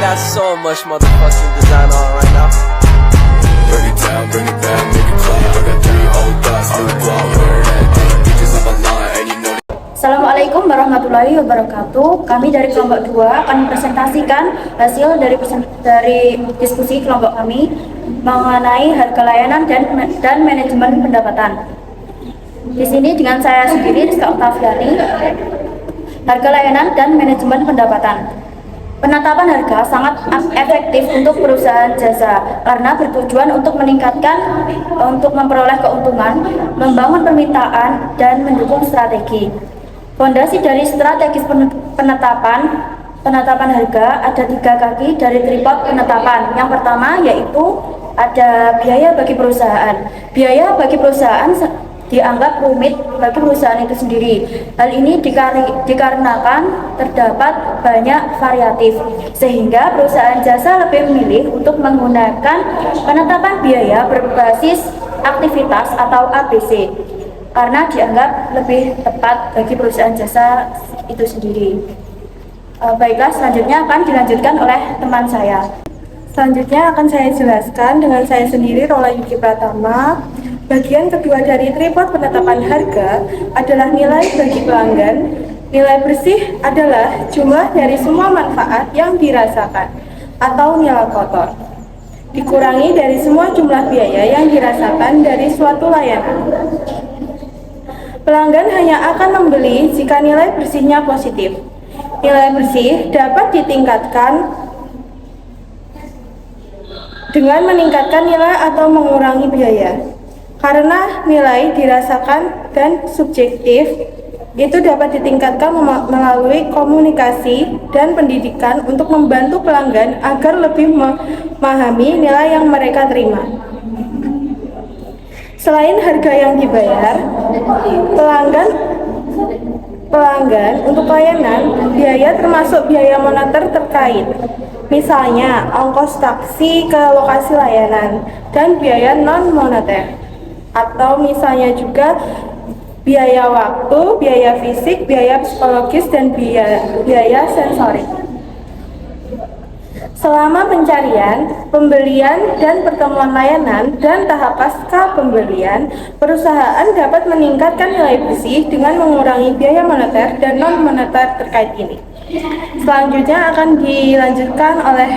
got so much motherfucking design on right now. Bring it down, bring it back, make it clap. I got 3 old thoughts, new guap, wear that thing. Bitches on my line, and you know. Assalamualaikum warahmatullahi wabarakatuh. Kami dari kelompok 2 akan mempresentasikan hasil dari diskusi kelompok kami mengenai harga layanan dan manajemen pendapatan. Di sini dengan saya sendiri, Rizka Oktaviani, harga layanan dan manajemen pendapatan. Penetapan harga sangat efektif untuk perusahaan jasa karena bertujuan untuk memperoleh keuntungan, membangun permintaan, dan mendukung strategi. Fondasi dari strategis penetapan harga ada 3 kaki dari tripod penetapan. Yang pertama yaitu ada biaya bagi perusahaan. Biaya bagi perusahaan dianggap rumit bagi perusahaan itu sendiri. Hal ini dikarenakan terdapat banyak variatif, sehingga perusahaan jasa lebih memilih untuk menggunakan penetapan biaya berbasis aktivitas atau ABC karena dianggap lebih tepat bagi perusahaan jasa itu sendiri. Baiklah, selanjutnya akan dilanjutkan oleh teman saya. Selanjutnya akan saya jelaskan dengan saya sendiri, Rola Yuki Pratama. Bagian kedua dari tripod penetapan harga adalah nilai bagi pelanggan. Nilai bersih adalah jumlah dari semua manfaat yang dirasakan atau nilai kotor, dikurangi dari semua jumlah biaya yang dirasakan dari suatu layanan. Pelanggan hanya akan membeli jika nilai bersihnya positif. Nilai bersih dapat ditingkatkan dengan meningkatkan nilai atau mengurangi biaya. Karena nilai dirasakan dan subjektif, itu dapat ditingkatkan melalui komunikasi dan pendidikan untuk membantu pelanggan agar lebih memahami nilai yang mereka terima. Selain harga yang dibayar, pelanggan untuk layanan, biaya termasuk biaya moneter terkait. Misalnya, ongkos taksi ke lokasi layanan dan biaya non-moneter. Atau misalnya juga biaya waktu, biaya fisik, biaya psikologis, dan biaya sensorik. Selama pencarian, pembelian, dan pertemuan layanan dan tahap pasca pembelian, perusahaan dapat meningkatkan nilai bersih dengan mengurangi biaya moneter dan non-moneter terkait ini. Selanjutnya akan dilanjutkan oleh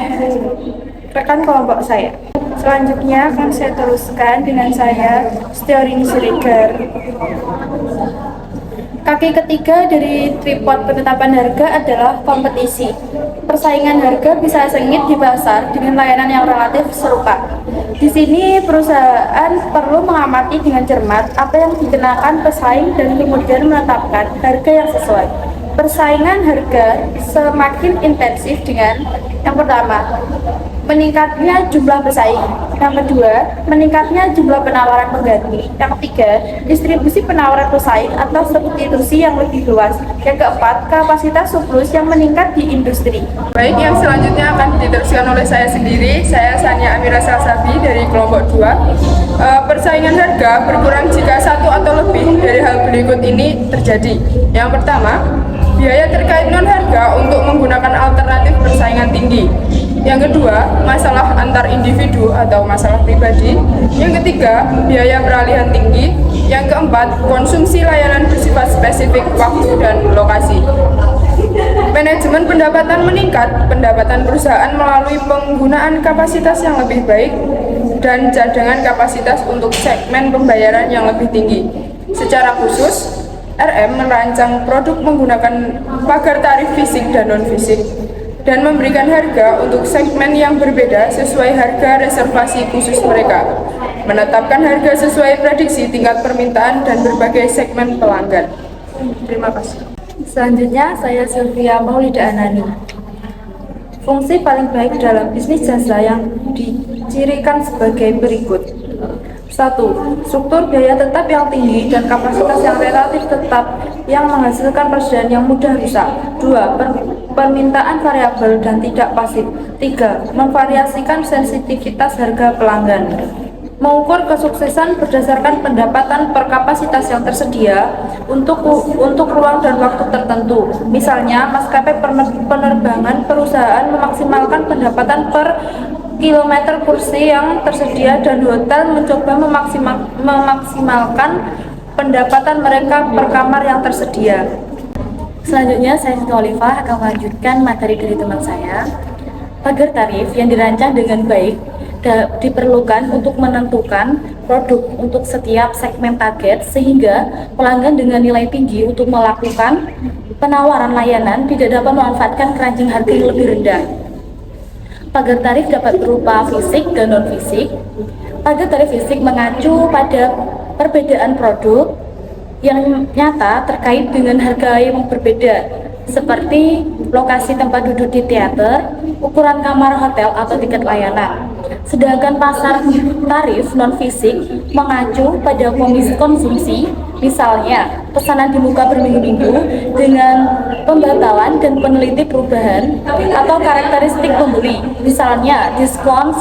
rekan kelompok saya. Selanjutnya akan saya teruskan dengan saya, Steorini Siregar. Kaki ketiga dari tripod penetapan harga adalah kompetisi. Persaingan harga bisa sengit di pasar dengan layanan yang relatif serupa. Di sini perusahaan perlu mengamati dengan cermat apa yang dikenakan pesaing dan kemudian menetapkan harga yang sesuai. Persaingan harga semakin intensif dengan yang pertama, meningkatnya jumlah pesaing. Yang kedua, meningkatnya jumlah penawaran pengganti. Yang ketiga, distribusi penawaran pesaing atau substitusi yang lebih luas. Yang keempat, kapasitas surplus yang meningkat di industri. Baik, yang selanjutnya akan diteruskan oleh saya sendiri. Saya Sania Amira Salsabi dari kelompok 2. Persaingan harga berkurang jika satu atau lebih dari hal berikut ini terjadi. Yang pertama, biaya terkait non-harga untuk menggunakan alternatif persaingan tinggi. Yang kedua, masalah antar individu atau masalah pribadi. Yang ketiga, biaya peralihan tinggi. Yang keempat, konsumsi layanan bersifat spesifik waktu dan lokasi. Manajemen pendapatan meningkat. Pendapatan perusahaan melalui penggunaan kapasitas yang lebih baik dan cadangan kapasitas untuk segmen pembayaran yang lebih tinggi. Secara khusus, RM merancang produk menggunakan pagar tarif fisik dan non-fisik dan memberikan harga untuk segmen yang berbeda sesuai harga reservasi khusus mereka, menetapkan harga sesuai prediksi tingkat permintaan dan berbagai segmen pelanggan. Terima kasih. Selanjutnya, saya Sylvia Maulida Anani. Fungsi paling baik dalam bisnis jasa yang dicirikan sebagai berikut. 1. Struktur biaya tetap yang tinggi dan kapasitas yang relatif tetap yang menghasilkan persediaan yang mudah rusak. 2. Permintaan variabel dan tidak pasif. 3. Memvariasikan sensitivitas harga pelanggan. mengukur kesuksesan berdasarkan pendapatan per kapasitas yang tersedia untuk ruang dan waktu tertentu. Misalnya, maskapai penerbangan perusahaan memaksimalkan pendapatan per kilometer kursi yang tersedia dan hotel mencoba memaksimalkan pendapatan mereka per kamar yang tersedia. Selanjutnya, saya Siti Olivah akan melanjutkan materi dari teman saya. Pagar tarif yang dirancang dengan baik diperlukan untuk menentukan produk untuk setiap segmen target sehingga pelanggan dengan nilai tinggi untuk melakukan penawaran layanan tidak dapat memanfaatkan keranjang harga yang lebih rendah. Pagar tarif dapat berupa fisik dan non-fisik. Pagar tarif fisik mengacu pada perbedaan produk yang nyata terkait dengan harga yang berbeda, seperti lokasi tempat duduk di teater, ukuran kamar hotel atau tiket layanan. Sedangkan pasar tarif non-fisik mengacu pada komisi konsumsi, misalnya pesanan di muka berminggu-minggu dengan pembatalan dan peneliti perubahan atau karakteristik pembeli, misalnya diskon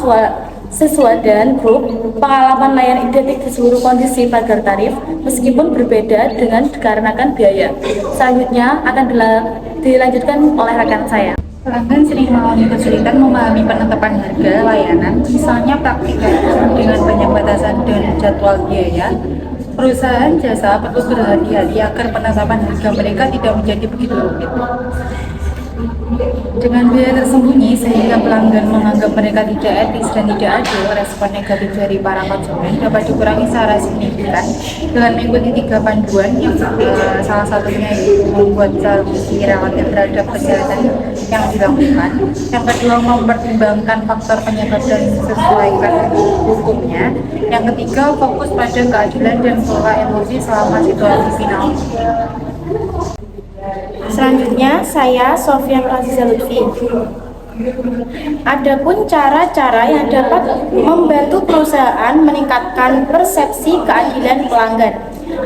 sesuai dan grup pengalaman layanan identik di seluruh kondisi pagar tarif meskipun berbeda dengan dikarenakan biaya. Selanjutnya akan dilanjutkan oleh rekan saya. Pelanggan sering mengalami kesulitan memahami penetapan harga layanan, misalnya praktik dengan banyak batasan dan jadwal biaya. Perusahaan jasa perlu berhati-hati agar penetapan harga mereka tidak menjadi begitu rumit. Dengan biaya tersembunyi sehingga pelanggan menganggap mereka tidak etis dan tidak adil, respon negatif dari para konsumen dapat dikurangi secara signifikan dengan mengikuti 3 panduan yang salah satunya itu membuat solusi relatif terhadap kejahatan yang dilakukan. Yang kedua, mempertimbangkan faktor penyebab dan sesuaikan hukumnya. Yang ketiga, fokus pada keadilan dan kelola emosi selama situasi final. Selanjutnya, saya Sofyan Aziza Lutfi. Adapun cara-cara yang dapat membantu perusahaan meningkatkan persepsi keadilan pelanggan,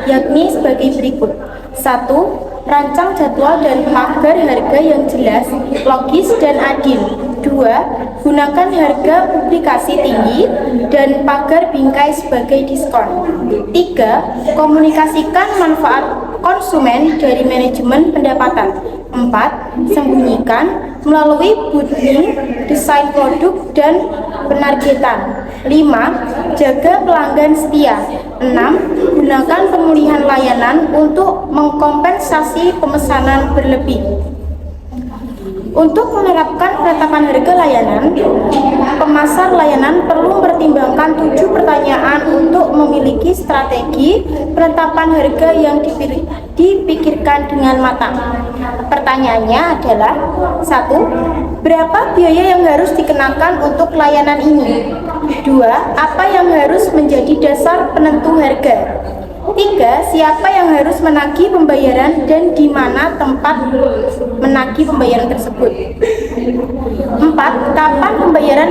yakni sebagai berikut. 1. Rancang jadwal dan pagar harga yang jelas, logis, dan adil. 2. Gunakan harga publikasi tinggi dan pagar bingkai sebagai diskon. 3. Komunikasikan manfaat konsumen dari manajemen pendapatan. 4. Sembunyikan melalui budgeting, desain produk, dan penargetan. 5. Jaga pelanggan setia. 6. Gunakan pemulihan layanan untuk mengkompensasi pemesanan berlebih. Untuk menerapkan penetapan harga layanan, pemasar layanan perlu mempertimbangkan 7 pertanyaan untuk memiliki strategi penetapan harga yang dipikirkan dengan matang. Pertanyaannya adalah: 1. Berapa biaya yang harus dikenakan untuk layanan ini? 2. Apa yang harus menjadi dasar penentu harga? 3. Siapa yang harus menagih pembayaran dan di mana tempat menagih pembayaran tersebut? 4. Kapan pembayaran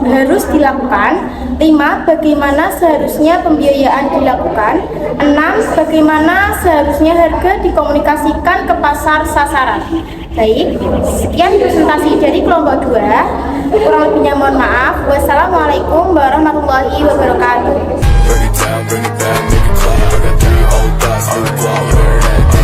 harus dilakukan? 5. Bagaimana seharusnya pembiayaan dilakukan? 6. Bagaimana seharusnya harga dikomunikasikan ke pasar sasaran? Baik, sekian presentasi dari kelompok 2. Kurang lebihnya mohon maaf. Wassalamualaikum warahmatullahi wabarakatuh. Bring it down, bring it back, make it clap. I got 3 old thoughts, new block, wear that